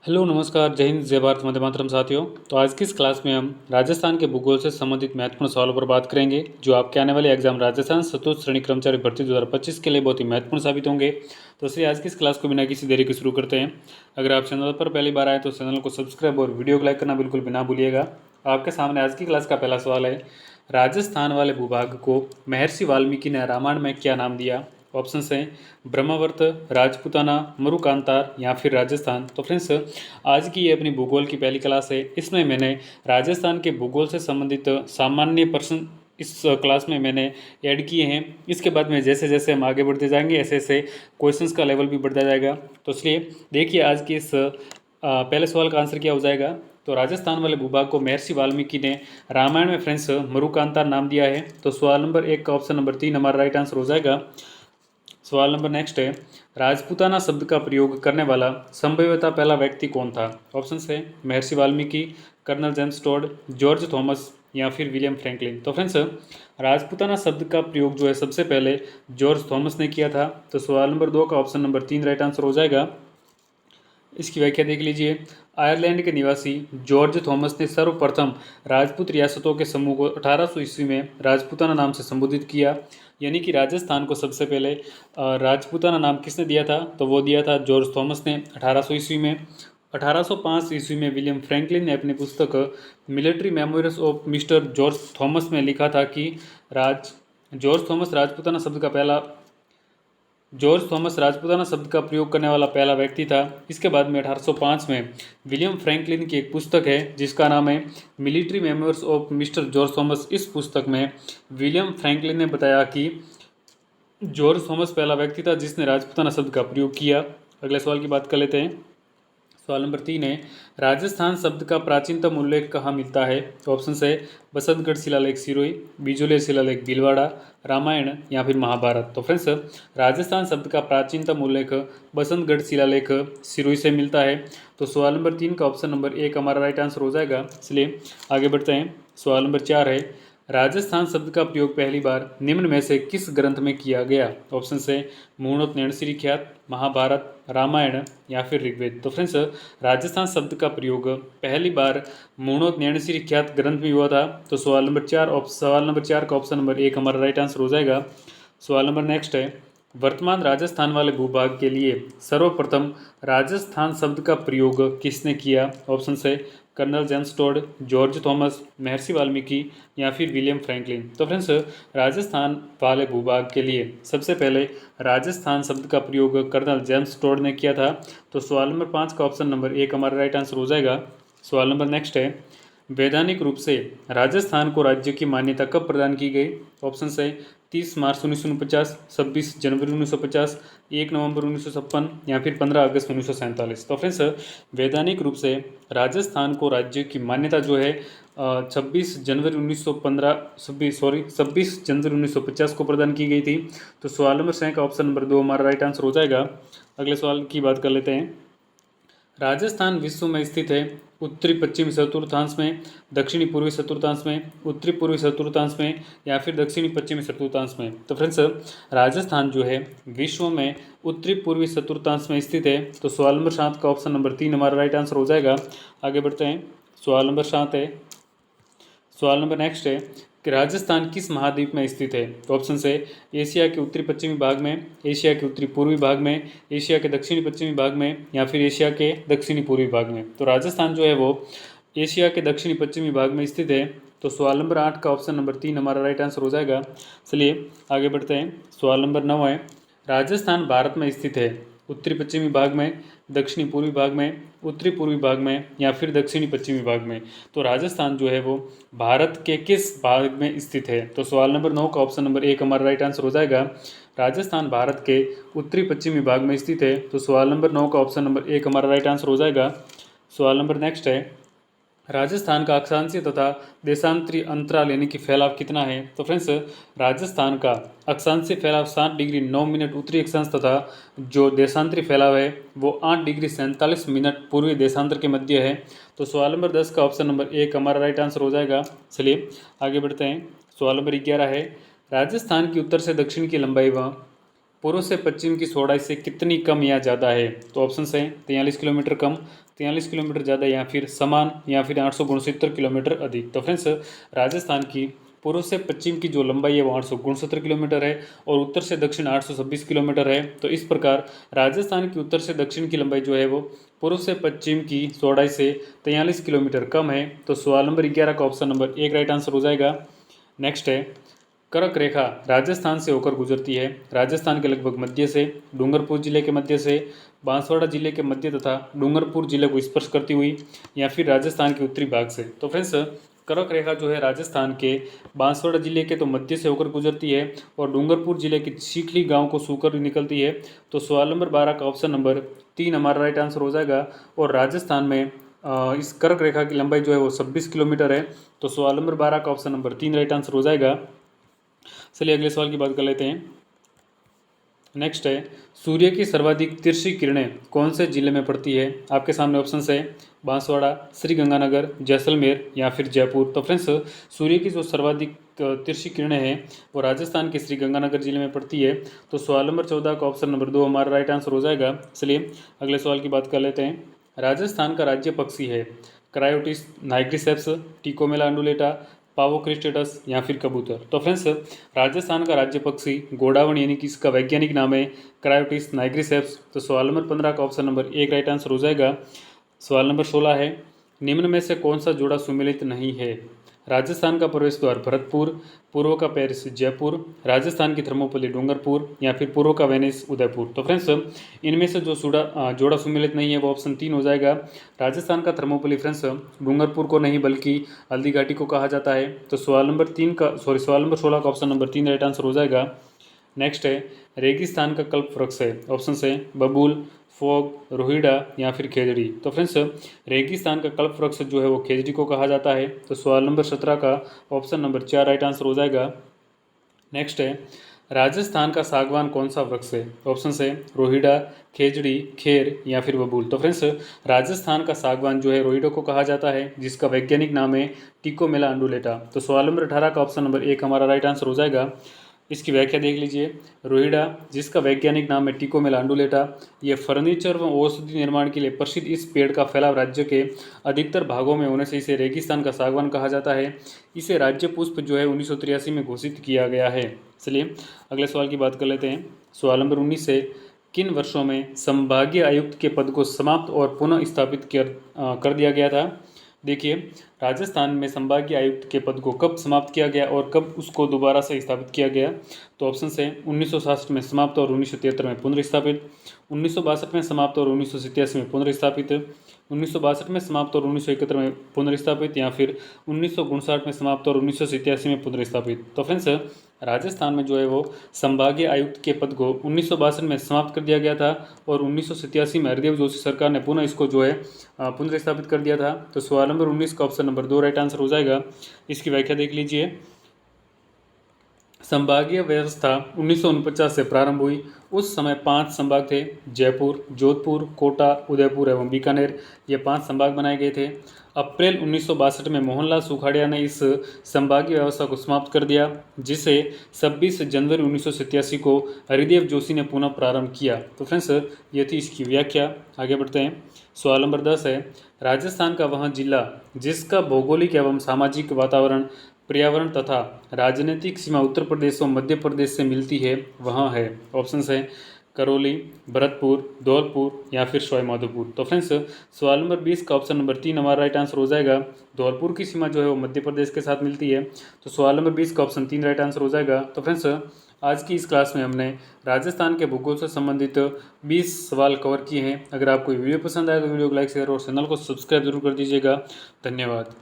Hello नमस्कार, जय हिंद, जय भारत, वंदे मातरम साथियों। तो आज की इस क्लास में हम राजस्थान के भूगोल से संबंधित महत्वपूर्ण सवालों पर बात करेंगे जो आपके आने वाले एग्जाम राजस्थान चतुर्थ श्रेणी कर्मचारी भर्ती 2025 के लिए बहुत ही महत्वपूर्ण साबित होंगे। तो इसलिए आज की इस क्लास को बिना किसी देरी के शुरू करते हैं। अगर आप चैनल पर पहली बार आए तो चैनल को सब्सक्राइब और वीडियो को लाइक करना बिल्कुल भी ना भूलिएगा। आपके सामने आज की क्लास का पहला सवाल है, राजस्थान वाले भूभाग को महर्षि वाल्मीकि ने रामायण में क्या नाम दिया? ऑप्शन हैं ब्रह्मावर्त, राजपूताना, मरुकांतार या फिर राजस्थान। तो फ्रेंड्स, आज की ये अपनी भूगोल की पहली क्लास है। इसमें मैंने राजस्थान के भूगोल से संबंधित सामान्य प्रश्न इस क्लास में मैंने ऐड किए हैं। इसके बाद में जैसे जैसे हम आगे बढ़ते जाएंगे ऐसे ऐसे क्वेश्चंस का लेवल भी बढ़ता जाएगा। तो इसलिए देखिए आज की इस पहले सवाल का आंसर क्या हो जाएगा। तो राजस्थान वाले भूभाग को महर्षि वाल्मीकि ने रामायण में फ्रेंड्स मरुकांतार नाम दिया है। तो सवाल नंबर 1 का ऑप्शन नंबर 3 हमारा राइट आंसर हो जाएगा। सवाल नंबर नेक्स्ट है, राजपूताना शब्द का प्रयोग करने वाला संभवतः पहला व्यक्ति कौन था? ऑप्शन है Maharshi Valmiki, Colonel James Tod, George Thomas या फिर विलियम फ्रैंकलिन। तो फ्रेंड्स, राजपूताना शब्द का प्रयोग जो है सबसे पहले जॉर्ज थॉमस ने किया था। तो सवाल नंबर 2 का ऑप्शन नंबर 3 राइट आंसर हो जाएगा। इसकी व्याख्या देख लीजिए। आयरलैंड के निवासी जॉर्ज थॉमस ने सर्वप्रथम राजपूत रियासतों के समूह को 1800 ईस्वी में राजपूताना नाम से संबोधित किया। यानी कि राजस्थान को सबसे पहले राजपूताना नाम किसने दिया था? तो वो दिया था जॉर्ज थॉमस ने 1800 ईस्वी में। 1805 ईस्वी में विलियम फ्रैंकलिन ने अपनी पुस्तक military memories of mister George Thomas में लिखा था कि राज जॉर्ज थॉमस राजपूताना शब्द का पहला जॉर्ज थॉमस राजपूताना शब्द का प्रयोग करने वाला पहला व्यक्ति था। इसके बाद में 1805 में विलियम फ्रैंकलिन की एक पुस्तक है जिसका नाम है military memories of mister George Thomas. इस पुस्तक में विलियम फ्रैंकलिन ने बताया कि जॉर्ज थॉमस पहला व्यक्ति था जिसने राजपूताना शब्द का प्रयोग किया। अगले सवाल की बात कर लेते हैं। सवाल नंबर 3 है, राजस्थान शब्द का प्राचीनतम उल्लेख कहाँ मिलता है? ऑप्शन है बसंतगढ़ शिलालेख सिरोही, बिजोलिया शिलालेख भीलवाड़ा, रामायण या फिर महाभारत। तो फ्रेंड्स, राजस्थान शब्द का प्राचीनतम उल्लेख बसंतगढ़ शिलालेख सिरोही से मिलता है। तो सवाल नंबर 3 का ऑप्शन नंबर 1 हमारा राइट आंसर हो जाएगा। इसलिए आगे बढ़ते हैं। सवाल नंबर 4 है, राजस्थान शब्द का प्रयोग पहली बार निम्न में से किस ग्रंथ में किया गया? ऑप्शन है मूणोत्तैण ख्यात, महाभारत, रामायण या फिर ऋग्वेद। तो फ्रेंड्स, राजस्थान शब्द का प्रयोग पहली बार मूणोत्तैण ख्यात ग्रंथ में हुआ था। तो सवाल नंबर 4 का ऑप्शन नंबर 1 हमारा राइट आंसर हो जाएगा। सवाल नंबर नेक्स्ट है, वर्तमान राजस्थान वाले भूभाग के लिए सर्वप्रथम राजस्थान शब्द का प्रयोग किसने किया? ऑप्शन है Colonel James Tod, George Thomas, Maharshi Valmiki या फिर विलियम फ्रैंकलिन। तो फ्रेंड्स, राजस्थान वाले भूभाग के लिए सबसे पहले राजस्थान शब्द का प्रयोग कर्नल जेम्स टोड ने किया था। तो सवाल नंबर 5 का ऑप्शन नंबर 1 हमारा राइट आंसर हो जाएगा। सवाल नंबर नेक्स्ट है, वैधानिक रूप से राजस्थान को राज्य की मान्यता कब प्रदान की गई? ऑप्शन है 30 मार्च 1949, 26 जनवरी 1950, 1 नवंबर 1956 या फिर 15 अगस्त 1947। तो फ्रेंड्स, वैधानिक रूप से राजस्थान को राज्य की मान्यता जो है 26 जनवरी 1950 को प्रदान की गई थी। तो सवाल नंबर 6 का ऑप्शन नंबर 2 हमारा राइट आंसर हो जाएगा। अगले सवाल की बात कर लेते हैं। राजस्थान विश्व में स्थित है उत्तरी पश्चिमी चतुर्थांश में, दक्षिणी पूर्वी चतुर्थांश में, उत्तरी पूर्वी चतुर्थांश में या फिर दक्षिणी पश्चिमी चतुर्थांश में। तो फ्रेंड्स, राजस्थान जो है विश्व में उत्तरी पूर्वी चतुर्थांश में स्थित है। तो सवाल नंबर 7 का ऑप्शन नंबर 3 हमारा राइट आंसर हो जाएगा। आगे बढ़ते हैं। सवाल नंबर 7 है, सवाल नंबर नेक्स्ट है कि राजस्थान किस महाद्वीप में स्थित है? तो ऑप्शन है एशिया के उत्तरी पश्चिमी भाग में, एशिया के उत्तरी पूर्वी भाग में, एशिया के दक्षिणी पश्चिमी भाग में या फिर एशिया के दक्षिणी पूर्वी भाग में। तो राजस्थान जो है वो एशिया के दक्षिणी पश्चिमी भाग में स्थित है। तो सवाल नंबर 8 का ऑप्शन नंबर 3 हमारा राइट आंसर हो जाएगा। चलिए आगे बढ़ते हैं। सवाल नंबर 9 है, राजस्थान भारत में स्थित है उत्तरी पश्चिमी भाग में, दक्षिणी पूर्वी भाग में, उत्तरी पूर्वी भाग में या फिर दक्षिणी पश्चिमी भाग में। तो राजस्थान जो है वो भारत के किस भाग में स्थित है? तो सवाल नंबर 9 का ऑप्शन नंबर 1 हमारा राइट आंसर हो जाएगा। राजस्थान भारत के उत्तरी पश्चिमी भाग में स्थित है। तो सवाल नंबर 9 का ऑप्शन नंबर 1 हमारा राइट आंसर हो जाएगा। सवाल नंबर नेक्स्ट है, राजस्थान का अक्षांशीय तथा देशांतरी अंतराल यानी कि फैलाव कितना है? तो फ्रेंड्स, राजस्थान का अक्षांशीय फैलाव 7 डिग्री 9 मिनट उत्तरी अक्षांश तथा जो देशांतरी फैलाव है वो 8 डिग्री 47 मिनट पूर्वी देशांतर के मध्य है। तो सवाल नंबर 10 का ऑप्शन नंबर 1 हमारा राइट आंसर हो जाएगा। चलिए आगे बढ़ते हैं। सवाल नंबर 11 है, राजस्थान की उत्तर से दक्षिण की लंबाई व पूर्व से पश्चिम की चौड़ाई से कितनी कम या ज़्यादा है? तो ऑप्शन है 43 किलोमीटर कम, 43 किलोमीटर ज़्यादा, या फिर समान, या फिर 869 किलोमीटर अधिक। तो फ्रेंड्स, राजस्थान की पूर्व से पश्चिम की जो लंबाई है वो 869 किलोमीटर है और उत्तर से दक्षिण 826 किलोमीटर है। तो इस प्रकार राजस्थान की उत्तर से दक्षिण की लंबाई जो है वो पूर्व से पश्चिम की चौड़ाई से 43 किलोमीटर कम है। तो सवाल नंबर 11 का ऑप्शन नंबर 1 राइट आंसर हो जाएगा। नेक्स्ट है, कर्क रेखा राजस्थान से होकर गुजरती है। राजस्थान के लगभग मध्य से, डूंगरपुर जिले के मध्य से, बांसवाड़ा जिले के मध्य तथा डूंगरपुर जिले को स्पर्श करती हुई, या फिर राजस्थान के उत्तरी भाग से। तो फ्रेंड्स, कर्क रेखा जो है राजस्थान के बांसवाड़ा जिले के तो मध्य से होकर गुजरती है और डूंगरपुर जिले के सीखली गांव को छूकर निकलती है। तो सवाल नंबर 12 का ऑप्शन नंबर 3 हमारा राइट आंसर हो जाएगा। और राजस्थान में इस कर्क रेखा की लंबाई जो है वो 26 किलोमीटर है। तो सवाल नंबर 12 का ऑप्शन नंबर 3 राइट आंसर हो जाएगा। चलिए अगले सवाल की बात कर लेते हैं। नेक्स्ट है, सूर्य की सर्वाधिक तिरछी किरणें कौन से जिले में पड़ती है? आपके सामने ऑप्शन है बांसवाड़ा, श्रीगंगानगर, जैसलमेर, या फिर जयपुर। तो फ्रेंड्स, सूर्य की जो सर्वाधिक तिरछी किरणें हैं वो राजस्थान के श्रीगंगानगर जिले में पड़ती है। तो सवाल नंबर 14 का ऑप्शन नंबर 2 हमारा राइट आंसर हो जाएगा। चलिए अगले सवाल की बात कर लेते हैं। राजस्थान का राज्य पक्षी है क्रायोटिस नाइग्रिसेप्स, टिकोमेला अंडुलेटा, पावोक्रिस्टेटस, या फिर कबूतर। तो फ्रेंड्स, राजस्थान का राज्य पक्षी गोडावण यानी कि इसका वैज्ञानिक नाम है क्रायोटिस नाइग्रिसेप्स। तो सवाल नंबर 15 का ऑप्शन नंबर 1 राइट आंसर हो जाएगा। सवाल नंबर 16 है, निम्न में से कौन सा जोड़ा सुमेलित नहीं है? राजस्थान का प्रवेश द्वार भरतपुर, पूर्व का पेरिस जयपुर, राजस्थान की थर्मोपल्ली डूंगरपुर, या फिर पूर्व का वेनिस उदयपुर। तो फ्रेंड्स, इनमें से जो जोड़ा सुमेलित नहीं है वो ऑप्शन 3 हो जाएगा। राजस्थान का थर्मोपल्ली फ्रेंड्स डूंगरपुर को नहीं बल्कि हल्दी घाटी को कहा जाता है। तो सवाल नंबर 16 का ऑप्शन नंबर 3 राइट आंसर हो जाएगा। नेक्स्ट है, रेगिस्तान का कल्प वृक्ष है। ऑप्शन है बबूल, फोग, रोहिड़ा, या फिर खेजड़ी। तो फ्रेंड्स, रेगिस्तान का कल्प वृक्ष जो है वो खेजड़ी को कहा जाता है। तो सवाल नंबर 17 का ऑप्शन नंबर 4 राइट आंसर हो जाएगा। नेक्स्ट है, राजस्थान का सागवान कौन सा वृक्ष है? ऑप्शन है रोहिड़ा, खेजड़ी, खेर, या फिर बबूल। तो फ्रेंड्स, राजस्थान का सागवान जो है रोहिड़ा को कहा जाता है जिसका वैज्ञानिक नाम है टिकोमेला अंडुलेटा। तो सवाल नंबर 18 का ऑप्शन नंबर 1 हमारा राइट आंसर हो जाएगा। इसकी व्याख्या देख लीजिए। रोहिड़ा जिसका वैज्ञानिक नाम है टिकोमेला अंडुलेटा, ये फर्नीचर व औषधि निर्माण के लिए प्रसिद्ध इस पेड़ का फैलाव राज्य के अधिकतर भागों में होने से इसे रेगिस्तान का सागवान कहा जाता है। इसे राज्य पुष्प जो है 1983 में घोषित किया गया है। चलिए अगले सवाल की बात कर लेते हैं। सवाल नंबर 19 से, किन वर्षों में संभागीय आयुक्त के पद को समाप्त और पुनः स्थापित कर दिया गया था? देखिए, राजस्थान में संभागीय आयुक्त के पद को कब समाप्त किया गया और कब उसको दोबारा से स्थापित किया गया? तो ऑप्शन है 1967 में समाप्त और 1973 में पुनर्स्थापित, 1962 में समाप्त और 1987 में पुनर्स्थापित, 1962 में समाप्त और 1971 में पुनर्स्थापित, या फिर 1959 में समाप्त और 1987 में पुनर्स्थापित। तो फ्रेंड्स, राजस्थान में जो है वो संभागीय आयुक्त के पद को 1962 में समाप्त कर दिया गया था और 1987 में हरदेव जोशी सरकार ने पुनः इसको जो है पुनर्स्थापित कर दिया था। तो सवाल नंबर 19 का ऑप्शन नंबर 2 राइट आंसर हो जाएगा। इसकी व्याख्या देख लीजिए। संभागीय व्यवस्था 1949 से प्रारंभ हुई। उस समय 5 संभाग थे, जयपुर, जोधपुर, कोटा, उदयपुर एवं बीकानेर। ये 5 संभाग बनाए गए थे। अप्रैल 1962 में मोहनलाल सुखाड़िया ने इस संभागीय व्यवस्था को समाप्त कर दिया, जिसे 26 जनवरी 1987 को हरिदेव जोशी ने पुनः प्रारंभ किया। तो फ्रेंड्स, ये थी इसकी व्याख्या। आगे बढ़ते हैं। सवाल नंबर 10 है, राजस्थान का वह जिला जिसका भौगोलिक एवं सामाजिक वातावरण, पर्यावरण तथा राजनीतिक सीमा उत्तर प्रदेश और मध्य प्रदेश से मिलती है वहाँ है। ऑप्शन है करौली, भरतपुर, धौलपुर, या फिर सवाई माधोपुर। तो फ्रेंड्स, सवाल नंबर 20 का ऑप्शन नंबर 3 हमारा राइट आंसर हो जाएगा। धौलपुर की सीमा जो है वो मध्य प्रदेश के साथ मिलती है। तो सवाल नंबर 20 का ऑप्शन 3 राइट आंसर हो जाएगा। तो फ्रेंड्स, आज की इस क्लास में हमने राजस्थान के भूगोल से संबंधित 20 सवाल कवर किए हैं। अगर आपको वीडियो पसंद आए तो वीडियो को लाइक शेयर और चैनल को सब्सक्राइब जरूर कर दीजिएगा। धन्यवाद।